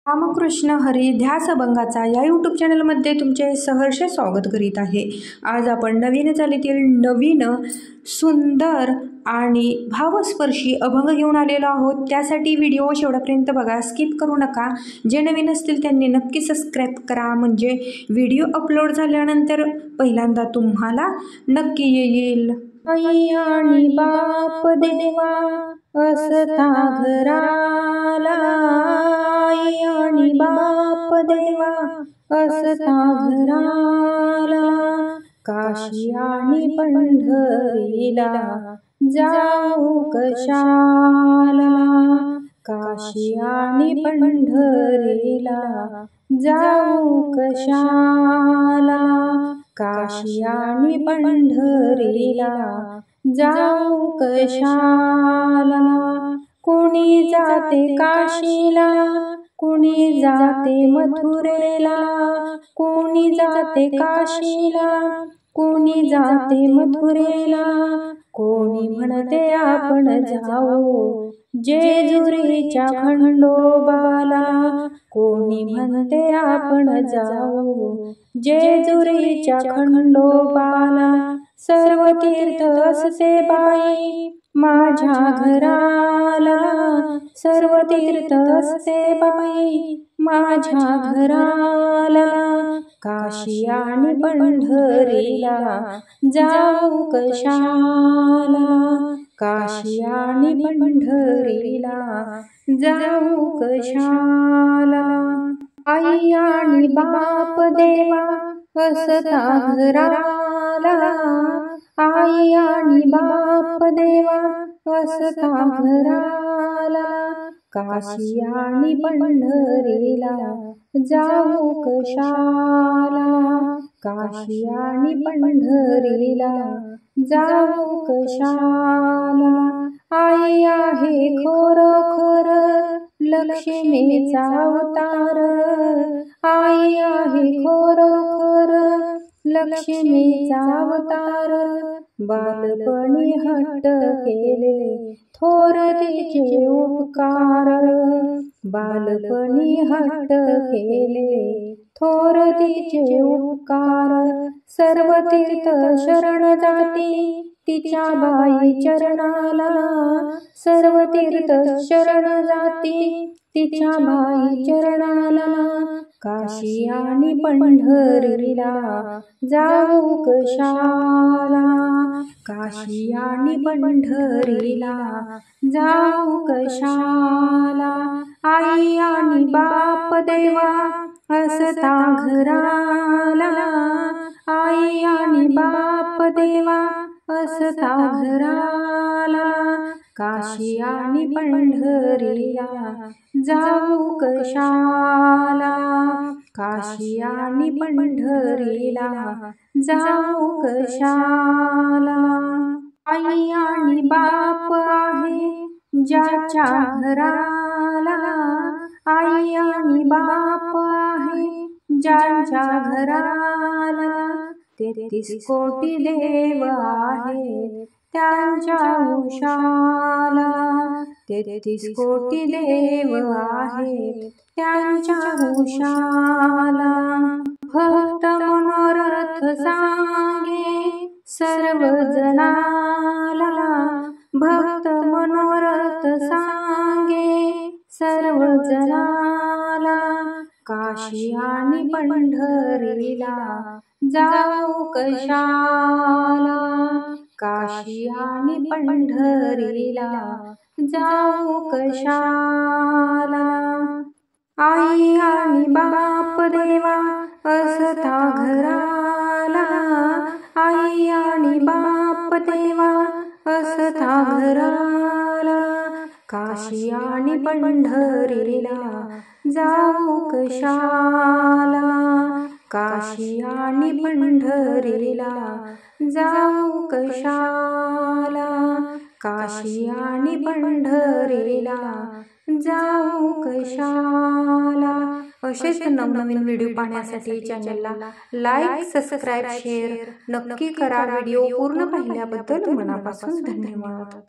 रामकृष्ण हरी ध्यास अभंगाचा या यूट्यूब चॅनलमध्ये तुमचे सहर्ष स्वागत करीत आहे। आज आपण नवीन चालीतील नवीन सुंदर आणि भावस्पर्शी अभंग घेऊन आलेलो आहोत। त्यासाठी व्हिडिओ शेवटपर्यंत बघा, स्किप करू नका। जे नवीन असतील त्यांनी नक्की सबस्क्राईब करा, म्हणजे व्हिडिओ अपलोड झाल्यानंतर पहिल्यांदा तुम्हाला नक्की येईल। आई आणि बाप देवा असता घराला, आई आणि बाप देवा असता घराला, काशी आणि पंढरीला जाऊ कशाला, काशी आणि पंढरीला जाऊ कशाला, काशी आणि पंढरीला जाऊ कशाला। कोणी जाते काशीला, कोणी जाते मथुरेला, कोणी जाते काशीला, कोणी जाते मथुरेला, कोणी म्हणते आपण जाऊ जेजुरीच्या खंडोबाला, कोणी म्हणते आपण जाऊ जेजुरीच्या खंडोबाला। सर्व तीर्थ असते बाई माझ्या घराला, सर्व तीर्थ असते बाई माझ्या घराला, काशी आणि पंढरीला जाऊ कशाला, काशी आणि पंढरीला जाऊ कशाला। आई आणि बाप देवा असता घराला, आई आणि बाप देवा असता घराला, काशी आणि पंढरीला जाऊ कशाला, काशी आणि पंढरीला जाऊ कशाला। आई आहे खरोखर लक्ष्मीचा अवतार, आई आहे खरोखर लक्ष्मीचा अवतार, बालपणी हट्ट केले थोर तिचे उपकार, बालपणी हट्ट केले थोर तिचे उपकार। सर्व तीर्थ शरण जाती तिच्या बाई चरणाला, सर्व तीर्थ शरण जाती तिच्या बाई चरणाला, काशी आणि पंढरीला जाऊ कशाला, काशी आणि पंढरीला जाऊ कशाला। आई आणि बाप देवा असता घराला, आई आणि बाप देवा असता घराला, काशी आणि पंढरीला जाऊ कशाला, काशी आणि पंढरीला जाऊ कशाला। आई आणि बाप आहे ज्याच्या घराला, आई आणि बाप आहे ज्याच्या घराला, 33 कोटी देव आहे त्यांच्या उशाला, 33 कोटी देव आहे त्यांच्या उशाला। भक्त मनोरथ सांगे सर्व जनाला, भक्त मनोरथ सांगे सर्व जनाला, काशी आणि पंढरीला जाऊ कशाला, काशी आणि पंढरीला जाऊ कशाला। आई आणि बाप देवा असता घराला, आई आणि बाप देवा असता घराला, काशी आणि पंढरीला जाऊ कशाला, काशी आणि पंढरीला जाऊ कशाला, काशी आणि पंढरीला जाऊ कशाला। असेच नवनवीन व्हिडिओ पाहण्यासाठी चॅनलला लाईक, सबस्क्राईब, शेअर नक्की करा। व्हिडिओ पूर्ण पाहिल्याबद्दल मनापासून धन्यवाद।